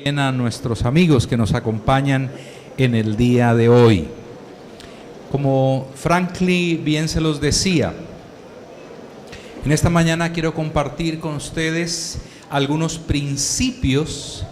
también a nuestros amigos que nos acompañan en el día de hoy. Como Franklin bien se los decía, en esta mañana quiero compartir con ustedes algunos principios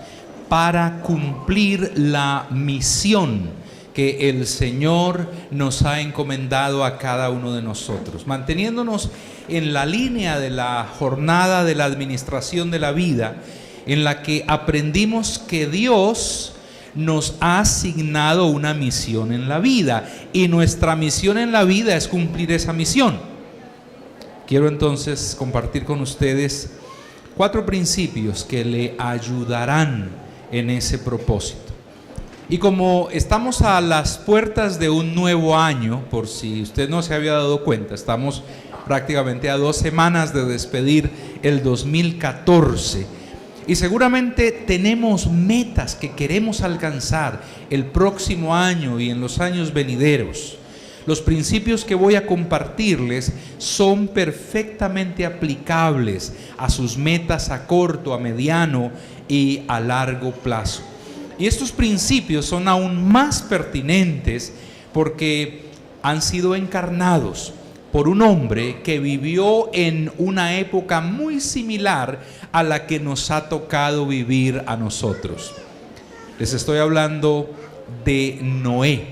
para cumplir la misión que el Señor nos ha encomendado a cada uno de nosotros, manteniéndonos en la línea de la jornada de la administración de la vida, en la que aprendimos que Dios nos ha asignado una misión en la vida, y nuestra misión en la vida es cumplir esa misión. Quiero entonces compartir con ustedes 4 principios que le ayudarán en ese propósito. Y como estamos a las puertas de un nuevo año, por si usted no se había dado cuenta, estamos prácticamente a 2 semanas de despedir el 2014, y seguramente tenemos metas que queremos alcanzar el próximo año y en los años venideros. Los principios que voy a compartirles son perfectamente aplicables a sus metas a corto, a mediano y a largo plazo. Y estos principios son aún más pertinentes porque han sido encarnados por un hombre que vivió en una época muy similar a la que nos ha tocado vivir a nosotros. Les estoy hablando de Noé,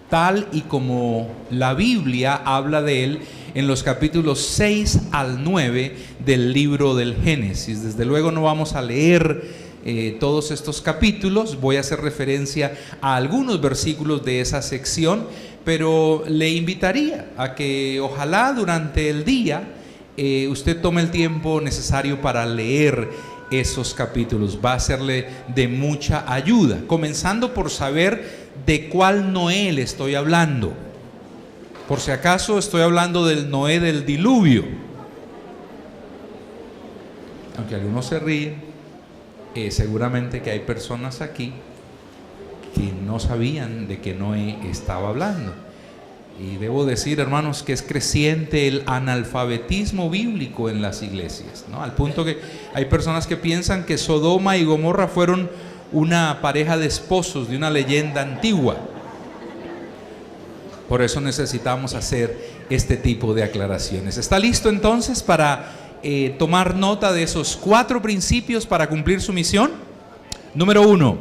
tal y como la Biblia habla de él en los capítulos 6 al 9 del libro del Génesis. Desde luego no vamos a leer todos estos capítulos, voy a hacer referencia a algunos versículos de esa sección, pero le invitaría a que ojalá durante el día usted tome el tiempo necesario para leer esos capítulos. Va a serle de mucha ayuda, comenzando por saber de cuál Noé le estoy hablando. Por si acaso estoy hablando del Noé del diluvio. Aunque algunos se ríen, seguramente que hay personas aquí que no sabían de qué Noé estaba hablando. Y debo decir, hermanos, que es creciente el analfabetismo bíblico en las iglesias, ¿no? Al punto que hay personas que piensan que Sodoma y Gomorra fueron una pareja de esposos de una leyenda antigua. Por eso necesitamos hacer este tipo de aclaraciones. ¿Está listo entonces para tomar nota de esos 4 principios para cumplir su misión? Número 1,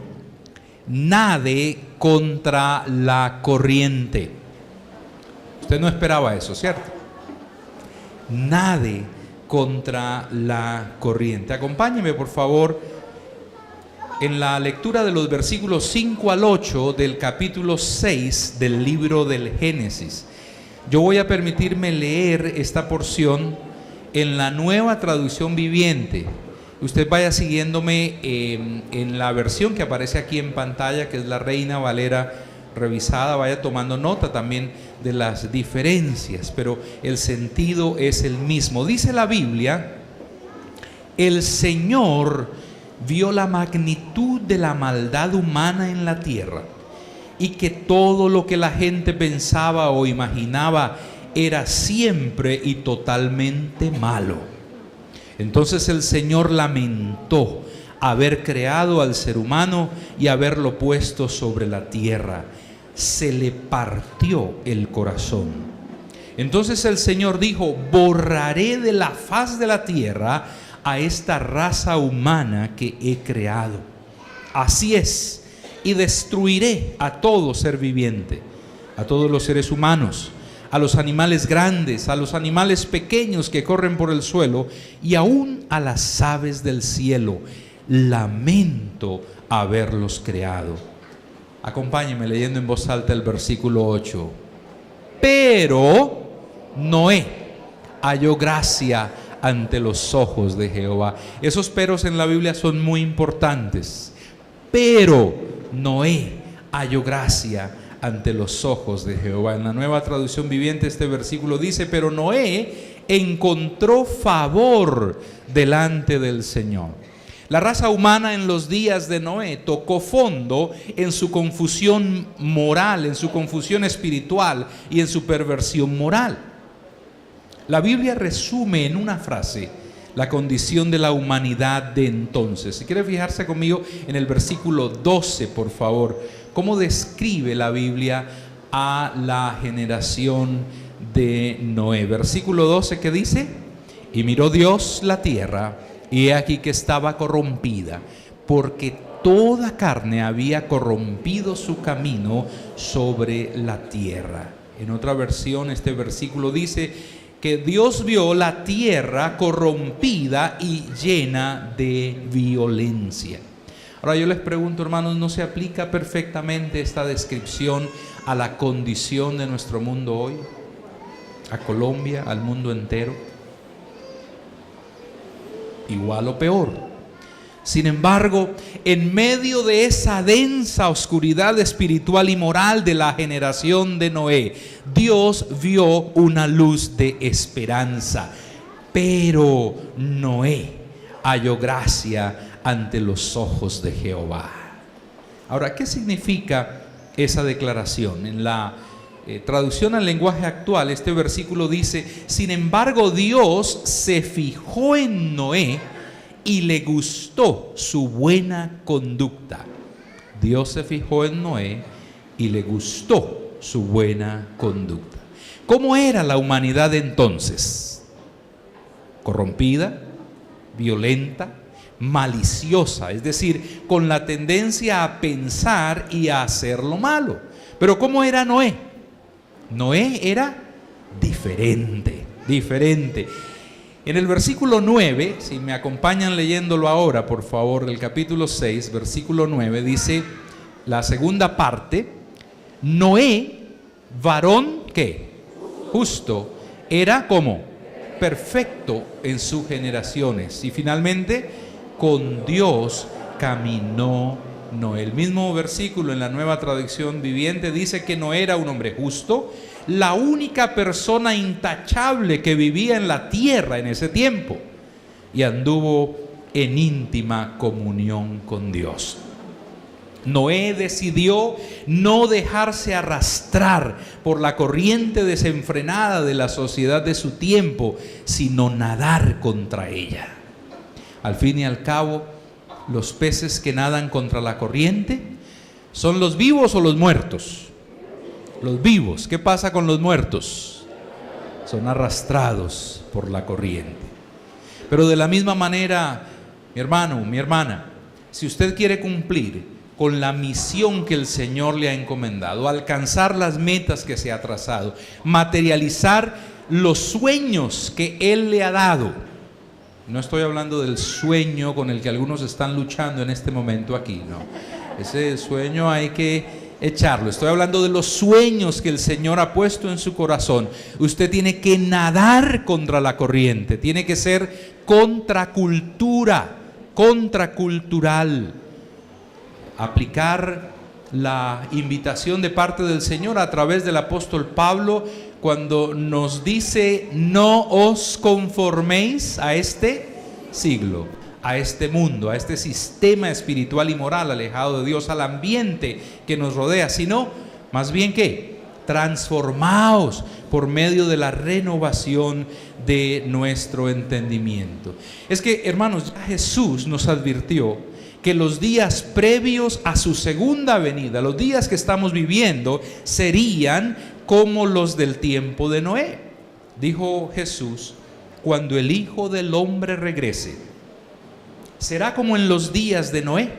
nade contra la corriente. Usted no esperaba eso, ¿cierto? Nade contra la corriente. Acompáñeme, por favor, en la lectura de los versículos 5 al 8 del capítulo 6 del libro del Génesis. Yo voy a permitirme leer esta porción en la Nueva Traducción Viviente. Usted vaya siguiéndome en la versión que aparece aquí en pantalla, que es la Reina Valera revisada. Vaya tomando nota también de las diferencias, pero el sentido es el mismo. Dice la Biblia: el Señor vio la magnitud de la maldad humana en la tierra, y que todo lo que la gente pensaba o imaginaba era siempre y totalmente malo. Entonces el Señor lamentó haber creado al ser humano y haberlo puesto sobre la tierra. Se le partió el corazón. Entonces el Señor dijo: borraré de la faz de la tierra a esta raza humana que he creado. Así es, y destruiré a todo ser viviente, a todos los seres humanos, a los animales grandes, a los animales pequeños que corren por el suelo, y aún a las aves del cielo. Lamento haberlos creado. Acompáñeme leyendo en voz alta el versículo 8. Pero Noé halló gracia ante los ojos de Jehová. Esos peros en la Biblia son muy importantes. Pero Noé halló gracia ante los ojos de Jehová. En la Nueva Traducción Viviente este versículo dice: pero Noé encontró favor delante del Señor. La raza humana en los días de Noé tocó fondo en su confusión moral, en su confusión espiritual y en su perversión moral. La Biblia resume en una frase la condición de la humanidad de entonces. Si quiere fijarse conmigo en el versículo 12, por favor, cómo describe la Biblia a la generación de Noé. Versículo 12, ¿qué dice? Y miró Dios la tierra, y he aquí que estaba corrompida, porque toda carne había corrompido su camino sobre la tierra. En otra versión, este versículo dice que Dios vio la tierra corrompida y llena de violencia. Ahora yo les pregunto, hermanos, ¿no se aplica perfectamente esta descripción a la condición de nuestro mundo hoy? A Colombia, al mundo entero. Igual o peor. Sin embargo, en medio de esa densa oscuridad espiritual y moral de la generación de Noé, Dios vio una luz de esperanza. Pero Noé halló gracia ante los ojos de Jehová. Ahora, ¿qué significa esa declaración? En la traducción al lenguaje actual, este versículo dice: sin embargo, Dios se fijó en Noé y le gustó su buena conducta. Dios se fijó en Noé y le gustó su buena conducta. ¿Cómo era la humanidad entonces? Corrompida, violenta, maliciosa, es decir, con la tendencia a pensar y a hacer lo malo. Pero ¿cómo era Noé? Noé era diferente. En el versículo 9, si me acompañan leyéndolo ahora, por favor, del capítulo 6, versículo 9, dice la segunda parte: Noé, varón, ¿qué? Justo, era como perfecto en sus generaciones. Y finalmente, con Dios caminó Noé. El mismo versículo en la Nueva Traducción Viviente dice que Noé era un hombre justo, la única persona intachable que vivía en la tierra en ese tiempo, y anduvo en íntima comunión con Dios. Noé decidió no dejarse arrastrar por la corriente desenfrenada de la sociedad de su tiempo, sino nadar contra ella. Al fin y al cabo, los peces que nadan contra la corriente ¿son los vivos o los muertos? Los vivos. ¿Qué pasa con los muertos? Son arrastrados por la corriente. Pero de la misma manera, mi hermano, mi hermana, si usted quiere cumplir con la misión que el Señor le ha encomendado, alcanzar las metas que se ha trazado, materializar los sueños que Él le ha dado. No estoy hablando del sueño con el que algunos están luchando en este momento aquí, no. Ese sueño hay que echarlo. Estoy hablando de los sueños que el Señor ha puesto en su corazón. Usted tiene que nadar contra la corriente, tiene que ser contracultura, contracultural. Aplicar la invitación de parte del Señor a través del apóstol Pablo cuando nos dice: no os conforméis a este siglo, a este mundo, a este sistema espiritual y moral alejado de Dios, al ambiente que nos rodea, sino más bien que transformaos por medio de la renovación de nuestro entendimiento. Es que, hermanos, ya Jesús nos advirtió que los días previos a su segunda venida, los días que estamos viviendo, serían como los del tiempo de Noé. Dijo Jesús: cuando el Hijo del Hombre regrese, será como en los días de Noé.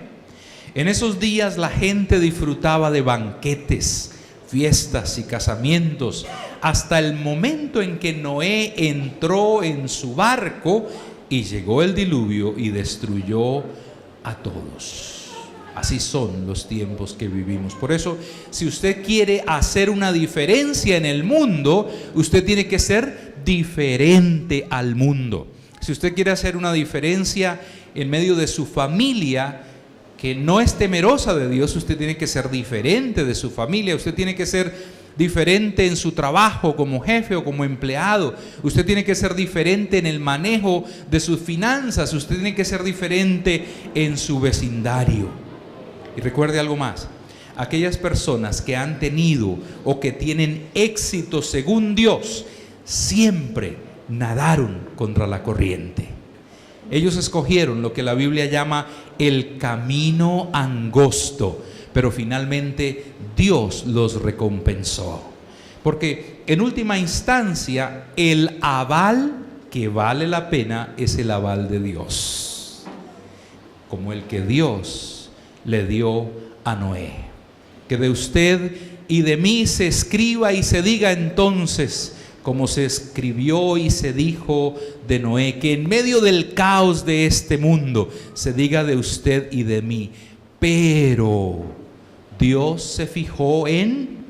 En esos días la gente disfrutaba de banquetes, fiestas y casamientos, hasta el momento en que Noé entró en su barco y llegó el diluvio y destruyó a todos. Así son los tiempos que vivimos. Por eso, si usted quiere hacer una diferencia en el mundo, usted tiene que ser diferente al mundo. Si usted quiere hacer una diferencia en medio de su familia que no es temerosa de Dios, usted tiene que ser diferente de su familia. Usted tiene que ser diferente en su trabajo como jefe o como empleado. Usted tiene que ser diferente en el manejo de sus finanzas. Usted tiene que ser diferente en su vecindario. Y recuerde algo más: aquellas personas que han tenido o que tienen éxito según Dios siempre nadaron contra la corriente. Ellos escogieron lo que la Biblia llama el camino angosto, pero finalmente Dios los recompensó. Porque en última instancia, el aval que vale la pena es el aval de Dios, como el que Dios le dio a Noé. Que de usted y de mí se escriba y se diga entonces, como se escribió y se dijo de Noé, que en medio del caos de este mundo se diga de usted y de mí: pero Dios se fijó en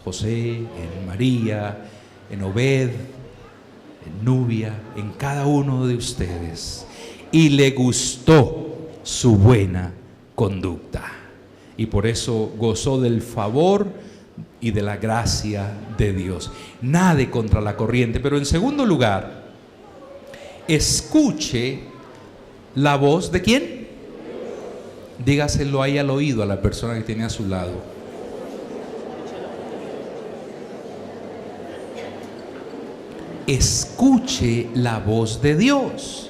José, en María, en Obed, en Nubia, en cada uno de ustedes, y le gustó su buena conducta, y por eso gozó del favor y de la gracia de Dios. Nade contra la corriente. Pero en segundo lugar, escuche la voz de ¿quién? Dígaselo ahí al oído a la persona que tiene a su lado. Escuche la voz de Dios.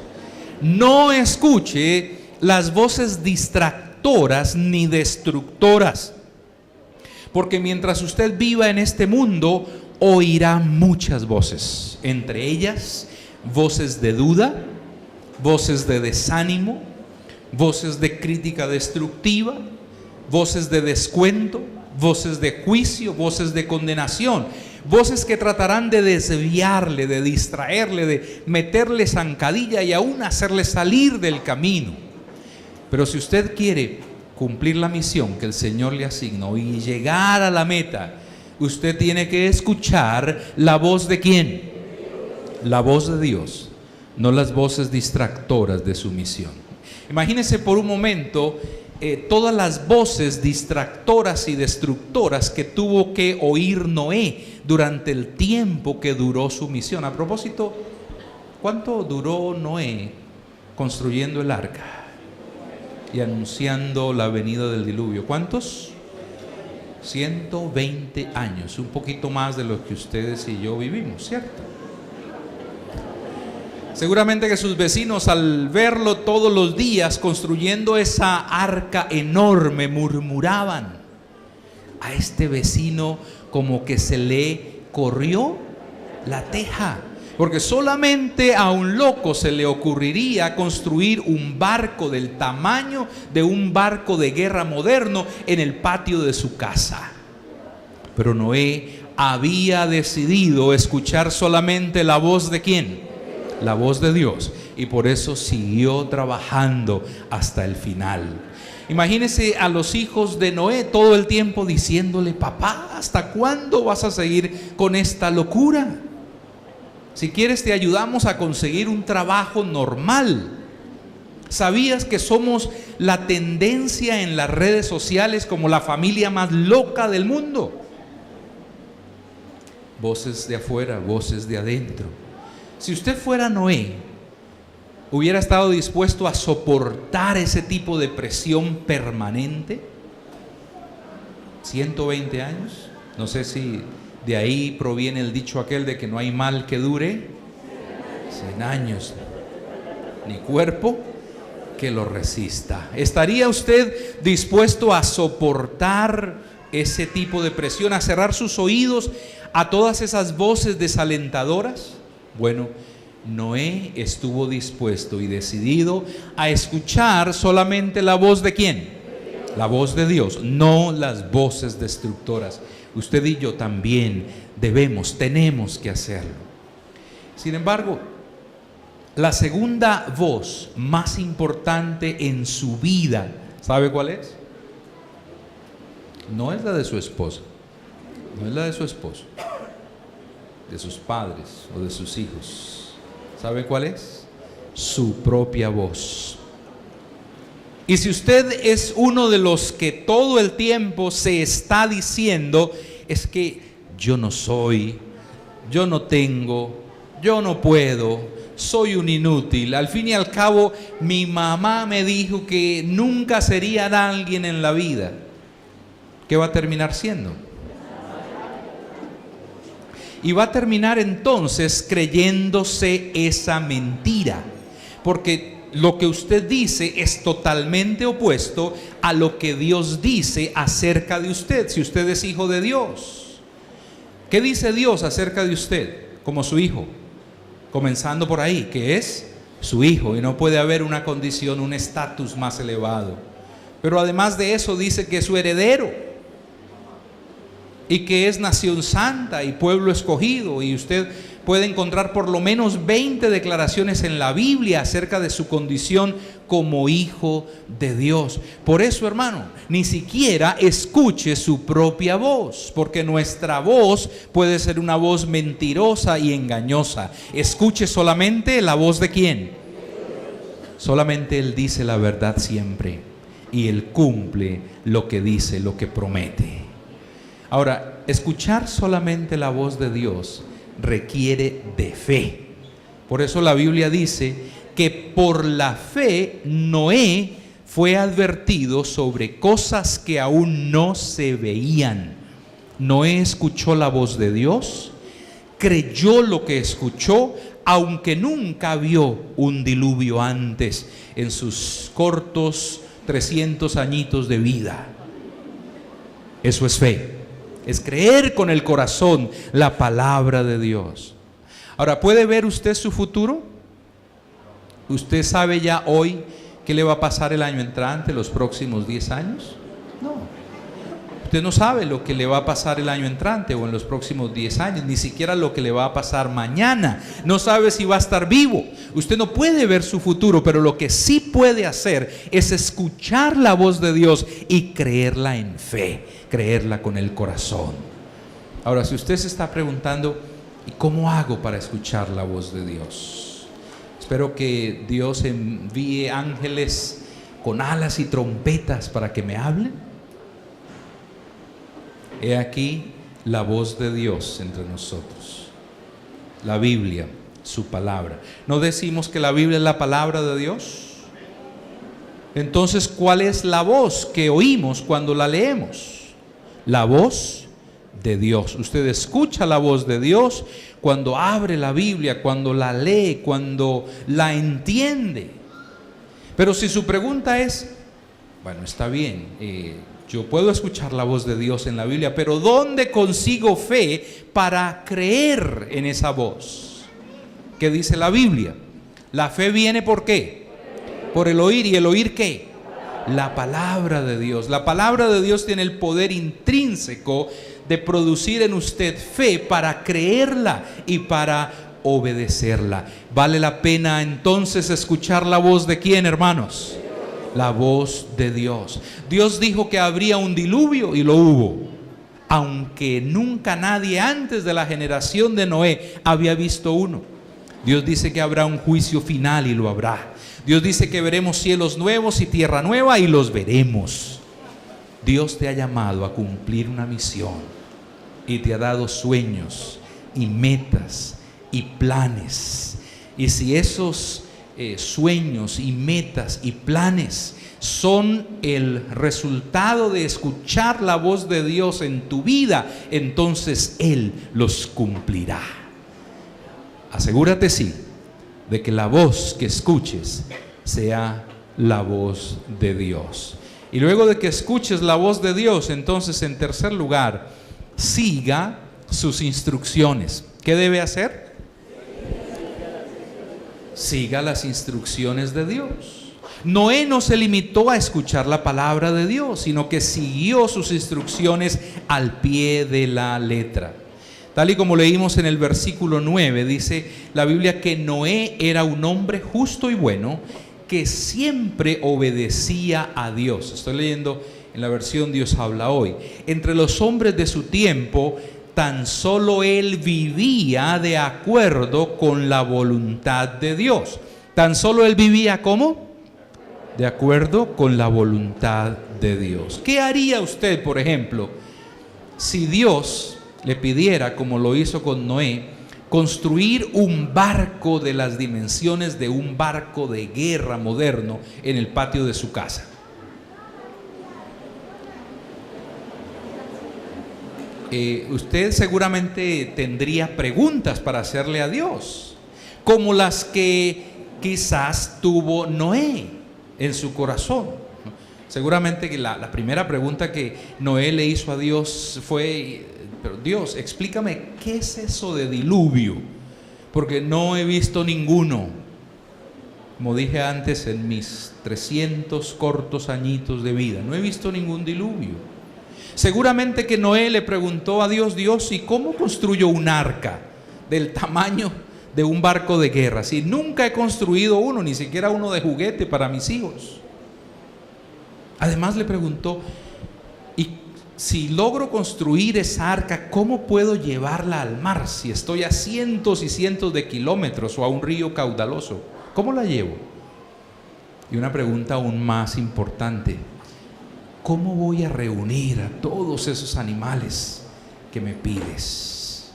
No escuche las voces distractoras ni destructoras. Porque mientras usted viva en este mundo, oirá muchas voces. Entre ellas, voces de duda, voces de desánimo, voces de crítica destructiva, voces de descuento, voces de juicio, voces de condenación. Voces que tratarán de desviarle, de distraerle, de meterle zancadilla y aún hacerle salir del camino. Pero si usted quiere cumplir la misión que el Señor le asignó y llegar a la meta, usted tiene que escuchar la voz de ¿quién? La voz de Dios, no las voces distractoras de su misión. Imagínese por un momento todas las voces distractoras y destructoras que tuvo que oír Noé durante el tiempo que duró su misión. A propósito, ¿cuánto duró Noé construyendo el arca y anunciando la venida del diluvio? ¿Cuántos? 120 años, un poquito más de lo que ustedes y yo vivimos, ¿cierto? Seguramente que sus vecinos, al verlo todos los días construyendo esa arca enorme, murmuraban: a este vecino como que se le corrió la teja. Porque solamente a un loco se le ocurriría construir un barco del tamaño de un barco de guerra moderno en el patio de su casa. Pero Noé había decidido escuchar solamente la voz de ¿quién? La voz de Dios. Y por eso siguió trabajando hasta el final. Imagínese a los hijos de Noé todo el tiempo diciéndole: papá, ¿hasta cuándo vas a seguir con esta locura? Si quieres te ayudamos a conseguir un trabajo normal. ¿Sabías que somos la tendencia en las redes sociales como la familia más loca del mundo? Voces de afuera, voces de adentro. Si usted fuera Noé, ¿hubiera estado dispuesto a soportar ese tipo de presión permanente? 120 años. No sé si de ahí proviene el dicho aquel de que no hay mal que dure 100 años, ni cuerpo que lo resista. ¿Estaría usted dispuesto a soportar ese tipo de presión, a cerrar sus oídos a todas esas voces desalentadoras? Bueno, Noé estuvo dispuesto y decidido a escuchar solamente la voz de ¿quién? La voz de Dios, no las voces destructoras. Usted y yo también tenemos que hacerlo. Sin embargo, la segunda voz más importante en su vida, ¿sabe cuál es? No es la de su esposa, no es la de su esposo, de sus padres o de sus hijos. ¿Sabe cuál es? Su propia voz. Y si usted es uno de los que todo el tiempo se está diciendo: es que yo no soy, yo no tengo, yo no puedo, soy un inútil, al fin y al cabo mi mamá me dijo que nunca sería alguien en la vida, ¿qué va a terminar siendo? Y va a terminar entonces creyéndose esa mentira, porque lo que usted dice es totalmente opuesto a lo que Dios dice acerca de usted, si usted es hijo de Dios. ¿Qué dice Dios acerca de usted como su hijo? Comenzando por ahí, que es su hijo, y no puede haber una condición, un estatus más elevado. Pero además de eso dice que es su heredero, y que es nación santa y pueblo escogido, y usted puede encontrar por lo menos 20 declaraciones en la Biblia acerca de su condición como hijo de Dios. Por eso, hermano, ni siquiera escuche su propia voz, porque nuestra voz puede ser una voz mentirosa y engañosa. Escuche solamente la voz de ¿quién? Solamente Él dice la verdad siempre, y Él cumple lo que dice, lo que promete. Ahora, escuchar solamente la voz de Dios requiere de fe. Por eso la Biblia dice que por la fe Noé fue advertido sobre cosas que aún no se veían. Noé escuchó la voz de Dios, creyó lo que escuchó, aunque nunca vio un diluvio antes en sus cortos 300 añitos de vida. Eso es fe. Es creer con el corazón la palabra de Dios. Ahora, ¿puede ver usted su futuro? ¿Usted sabe ya hoy qué le va a pasar el año entrante, los próximos 10 años? No. Usted no sabe lo que le va a pasar el año entrante o en los próximos 10 años, ni siquiera lo que le va a pasar mañana. No sabe si va a estar vivo. Usted no puede ver su futuro, pero lo que sí puede hacer es escuchar la voz de Dios y creerla en fe, creerla con el corazón. Ahora, si usted se está preguntando, ¿y cómo hago para escuchar la voz de Dios? Espero que Dios envíe ángeles con alas y trompetas para que me hablen. He aquí la voz de Dios entre nosotros. La Biblia, su palabra. ¿No decimos que la Biblia es la palabra de Dios? Entonces, ¿cuál es la voz que oímos cuando la leemos? La voz de Dios. Usted escucha la voz de Dios cuando abre la Biblia, cuando la lee, cuando la entiende. Pero si su pregunta es, bueno, está bien, yo puedo escuchar la voz de Dios en la Biblia, pero ¿dónde consigo fe para creer en esa voz? ¿Qué dice la Biblia? La fe viene ¿por qué? Por el oír. ¿Y el oír qué? La palabra de Dios. La palabra de Dios tiene el poder intrínseco de producir en usted fe para creerla y para obedecerla. ¿Vale la pena entonces escuchar la voz de quién, hermanos? La voz de Dios. Dios dijo que habría un diluvio y lo hubo, aunque nunca nadie antes de la generación de Noé había visto uno. Dios dice que habrá un juicio final y lo habrá. Dios dice que veremos cielos nuevos y tierra nueva y los veremos. Dios te ha llamado a cumplir una misión y te ha dado sueños y metas y planes. Y si esos sueños y metas y planes son el resultado de escuchar la voz de Dios en tu vida, entonces Él los cumplirá. Asegúrate, sí, de que la voz que escuches sea la voz de Dios. Y luego de que escuches la voz de Dios, entonces, en tercer lugar, siga sus instrucciones. ¿Qué debe hacer? Siga las instrucciones de Dios. Noé no se limitó a escuchar la palabra de Dios, sino que siguió sus instrucciones al pie de la letra. Tal y como leímos en el versículo 9, dice la Biblia que Noé era un hombre justo y bueno, que siempre obedecía a Dios. Estoy leyendo en la versión Dios habla hoy. Entre los hombres de su tiempo, tan solo él vivía de acuerdo con la voluntad de Dios. Tan solo él vivía ¿cómo? De acuerdo con la voluntad de Dios. ¿Qué haría usted, por ejemplo, si Dios le pidiera, como lo hizo con Noé, construir un barco de las dimensiones de un barco de guerra moderno en el patio de su casa? Usted seguramente tendría preguntas para hacerle a Dios, como las que quizás tuvo Noé en su corazón. Seguramente que la primera pregunta que Noé le hizo a Dios fue: pero Dios, explícame, ¿qué es eso de diluvio? Porque no he visto ninguno. Como dije antes, en mis 300 cortos añitos de vida, no he visto ningún diluvio. Seguramente que Noé le preguntó a Dios: Dios, ¿y cómo construyo un arca del tamaño de un barco de guerra? Si nunca he construido uno, ni siquiera uno de juguete para mis hijos. Además le preguntó: ¿y si logro construir esa arca, cómo puedo llevarla al mar si estoy a cientos y cientos de kilómetros o a un río caudaloso? ¿Cómo la llevo? Y una pregunta aún más importante: ¿cómo voy a reunir a todos esos animales que me pides?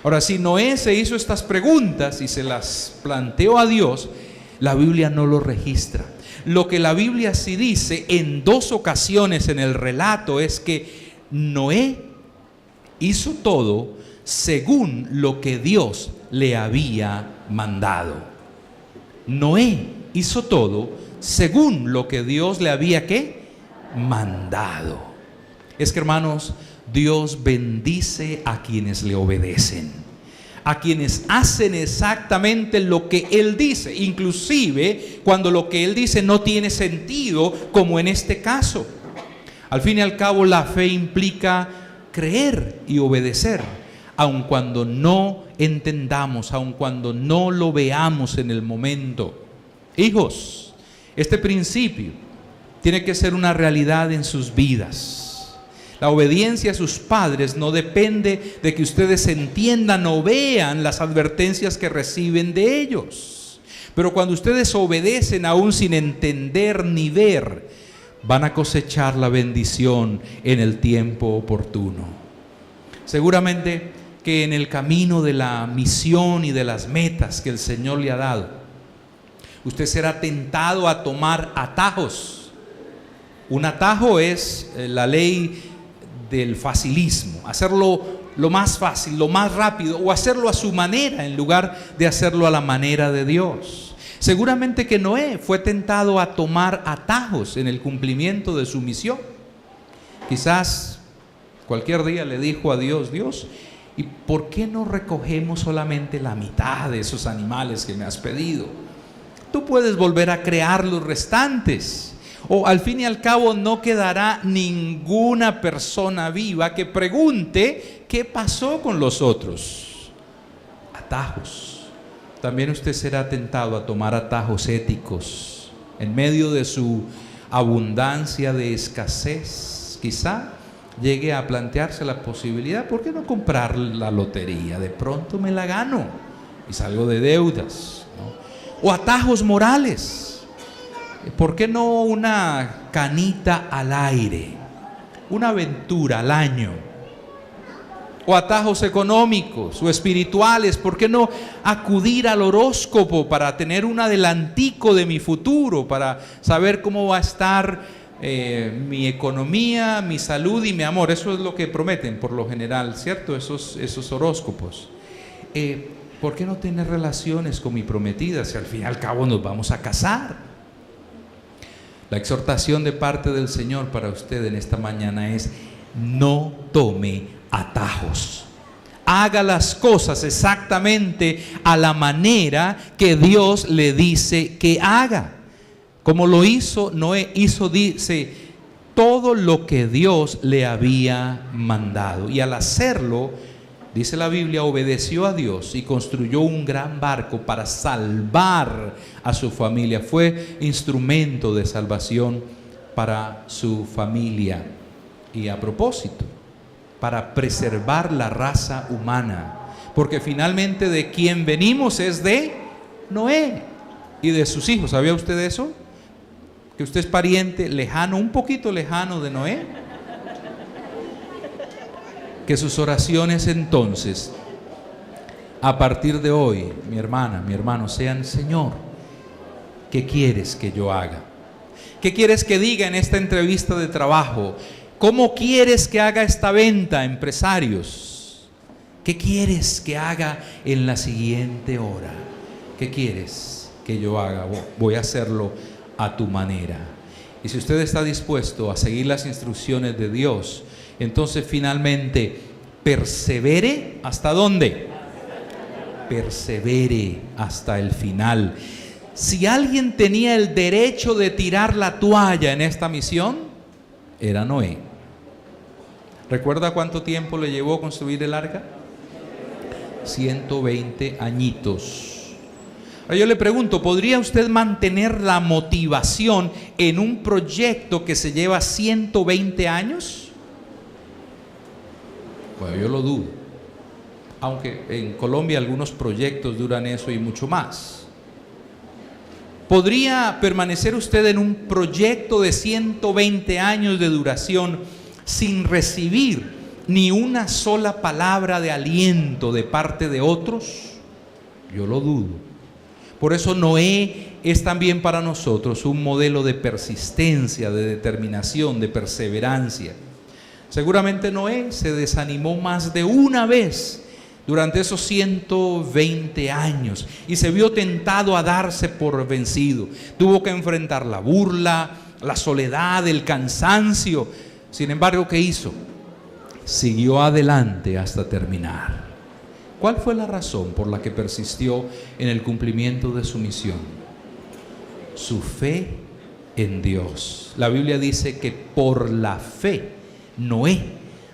Ahora, si Noé se hizo estas preguntas y se las planteó a Dios, la Biblia no lo registra. Lo que la Biblia sí dice en 2 ocasiones en el relato es que Noé hizo todo según lo que Dios le había mandado. Noé hizo todo según lo que Dios le había ¿qué? Mandado. Es que, hermanos, Dios bendice a quienes le obedecen, a quienes hacen exactamente lo que Él dice, inclusive cuando lo que Él dice no tiene sentido, como en este caso. Al fin y al cabo, la fe implica creer y obedecer, aun cuando no entendamos, aun cuando no lo veamos en el momento. Hijos, este principio tiene que ser una realidad en sus vidas. La obediencia a sus padres no depende de que ustedes entiendan o vean las advertencias que reciben de ellos. Pero cuando ustedes obedecen aún sin entender ni ver, van a cosechar la bendición en el tiempo oportuno. Seguramente que en el camino de la misión y de las metas que el Señor le ha dado, usted será tentado a tomar atajos. Un atajo es la ley del facilismo, hacerlo lo más fácil, lo más rápido, o hacerlo a su manera en lugar de hacerlo a la manera de Dios. Seguramente que Noé fue tentado a tomar atajos en el cumplimiento de su misión. Quizás cualquier día le dijo a Dios: Dios, ¿y por qué no recogemos solamente la mitad de esos animales que me has pedido? Tú puedes volver a crear los restantes. O al fin y al cabo no quedará ninguna persona viva que pregunte qué pasó con los otros. Atajos. También usted será tentado a tomar atajos éticos en medio de su abundancia de escasez. Quizá llegue a plantearse la posibilidad: ¿por qué no comprar la lotería? De pronto me la gano y salgo de deudas, ¿no? O atajos morales: ¿por qué no una canita al aire, una aventura al año? O atajos económicos o espirituales: ¿por qué no acudir al horóscopo para tener un adelantico de mi futuro, para saber cómo va a estar mi economía, mi salud y mi amor? Eso es lo que prometen por lo general, ¿cierto? Esos horóscopos. ¿Por qué no tener relaciones con mi prometida si al fin y al cabo nos vamos a casar? La exhortación de parte del Señor para usted en esta mañana es: no tome atajos. Haga las cosas exactamente a la manera que Dios le dice que haga. Como lo hizo Noé, dice, todo lo que Dios le había mandado. Y al hacerlo, dice la Biblia, obedeció a Dios y construyó un gran barco para salvar a su familia. Fue instrumento de salvación para su familia. Y a propósito, para preservar la raza humana. Porque finalmente de quien venimos es de Noé y de sus hijos. ¿Sabía usted eso? Que usted es pariente lejano, un poquito lejano de Noé. Que sus oraciones entonces, a partir de hoy, mi hermana, mi hermano, sean: Señor, ¿qué quieres que yo haga? ¿Qué quieres que diga en esta entrevista de trabajo? ¿Cómo quieres que haga esta venta, empresarios? ¿Qué quieres que haga en la siguiente hora? ¿Qué quieres que yo haga, voy a hacerlo a tu manera. Y si usted está dispuesto a seguir las instrucciones de Dios, entonces finalmente persevere. ¿Hasta dónde? Persevere hasta el final. Si alguien tenía el derecho de tirar la toalla en esta misión, era Noé. ¿Recuerda cuánto tiempo le llevó construir el arca? 120 añitos. Ahora yo le pregunto, ¿podría usted mantener la motivación en un proyecto que se lleva 120 años? Bueno, yo lo dudo. Aunque en Colombia algunos proyectos duran eso y mucho más. ¿Podría permanecer usted en un proyecto de 120 años de duración sin recibir ni una sola palabra de aliento de parte de otros? Yo lo dudo. Por eso Noé es también para nosotros un modelo de persistencia, de determinación, de perseverancia. Seguramente Noé se desanimó más de una vez durante esos 120 años y se vio tentado a darse por vencido. Tuvo que enfrentar la burla, la soledad, el cansancio. Sin embargo, ¿qué hizo? Siguió adelante hasta terminar. ¿Cuál fue la razón por la que persistió en el cumplimiento de su misión? Su fe en Dios. La Biblia dice que por la fe, Noé,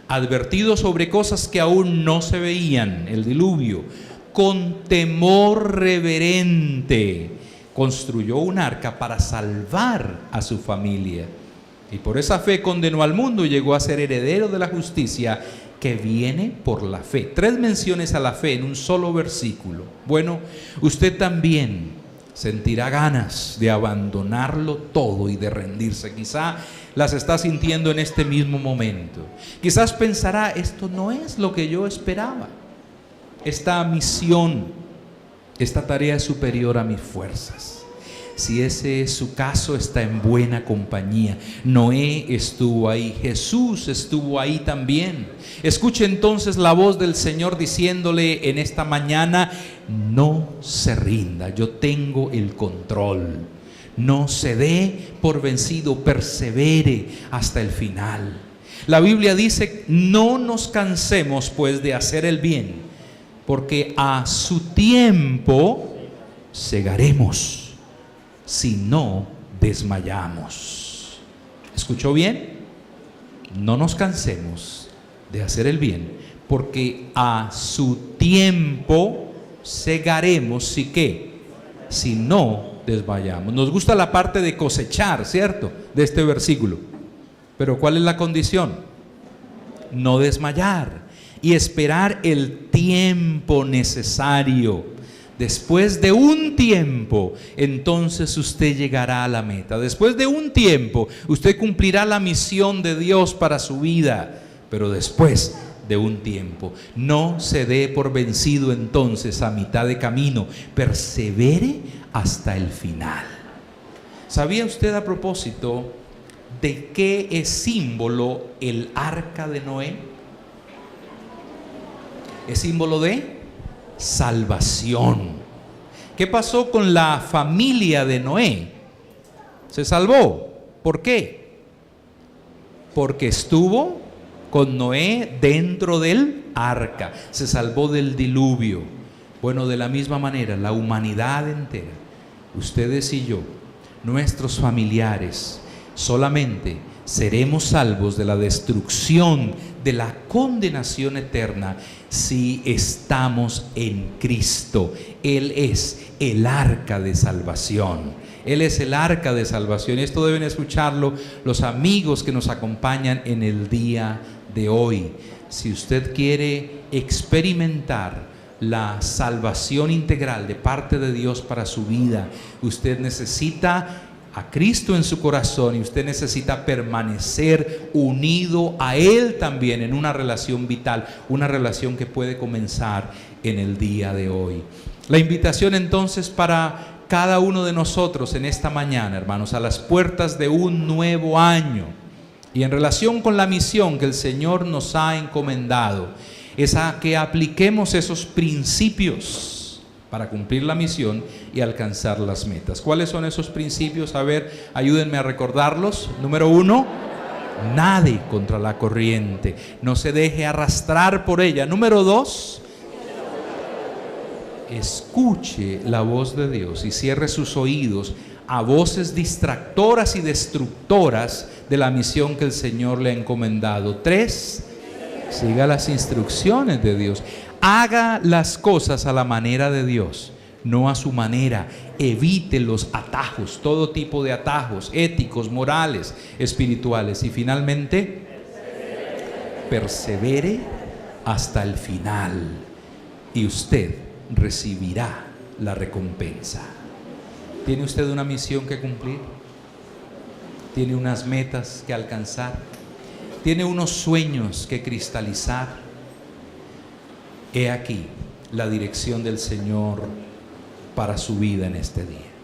advertido sobre cosas que aún no se veían, el diluvio, con temor reverente, construyó un arca para salvar a su familia. Y por esa fe condenó al mundo y llegó a ser heredero de la justicia que viene por la fe. 3 menciones a la fe en un solo versículo. Bueno, usted también sentirá ganas de abandonarlo todo y de rendirse. Quizá las está sintiendo en este mismo momento. Quizás pensará, esto no es lo que yo esperaba. Esta misión, esta tarea es superior a mis fuerzas. Si ese es su caso, está en buena compañía. Noé estuvo ahí, Jesús estuvo ahí también. Escuche entonces la voz del Señor diciéndole en esta mañana: no se rinda, yo tengo el control. No se dé por vencido, persevere hasta el final. La Biblia dice: no nos cansemos pues de hacer el bien, porque a su tiempo segaremos, si no desmayamos. ¿Escuchó bien? No nos cansemos de hacer el bien, porque a su tiempo segaremos, ¿si qué? Si no desmayamos. Nos gusta la parte de cosechar, ¿cierto? De este versículo. Pero ¿cuál es la condición? No desmayar y esperar el tiempo necesario. Después de un tiempo, entonces usted llegará a la meta. Después de un tiempo, usted cumplirá la misión de Dios para su vida. Pero después de un tiempo, no se dé por vencido entonces a mitad de camino. Persevere hasta el final. ¿Sabía usted a propósito de qué es símbolo el arca de Noé? Es símbolo de salvación. ¿Qué pasó con la familia de Noé? Se salvó. ¿Por qué? Porque estuvo con Noé dentro del arca. Se salvó del diluvio. Bueno, de la misma manera, la humanidad entera, ustedes y yo, nuestros familiares, solamente seremos salvos de la destrucción, de la condenación eterna, si estamos en Cristo. Él es el arca de salvación. Él es el arca de salvación. Y esto deben escucharlo los amigos que nos acompañan en el día de hoy. Si usted quiere experimentar la salvación integral de parte de Dios para su vida, usted necesita a Cristo en su corazón y usted necesita permanecer unido a Él también en una relación vital, una relación que puede comenzar en el día de hoy. La invitación entonces para cada uno de nosotros en esta mañana, hermanos, a las puertas de un nuevo año y en relación con la misión que el Señor nos ha encomendado, es a que apliquemos esos principios para cumplir la misión y alcanzar las metas. ¿Cuáles son esos principios? A ver, ayúdenme a recordarlos. Número 1, nade contra la corriente, no se deje arrastrar por ella. Número 2, escuche la voz de Dios y cierre sus oídos a voces distractoras y destructoras de la misión que el Señor le ha encomendado. 3, siga las instrucciones de Dios. Haga las cosas a la manera de Dios, no a su manera. Evite los atajos, todo tipo de atajos, éticos, morales, espirituales. Y finalmente, persevere hasta el final y usted recibirá la recompensa. ¿Tiene usted una misión que cumplir? ¿Tiene unas metas que alcanzar? ¿Tiene unos sueños que cristalizar? He aquí la dirección del Señor para su vida en este día.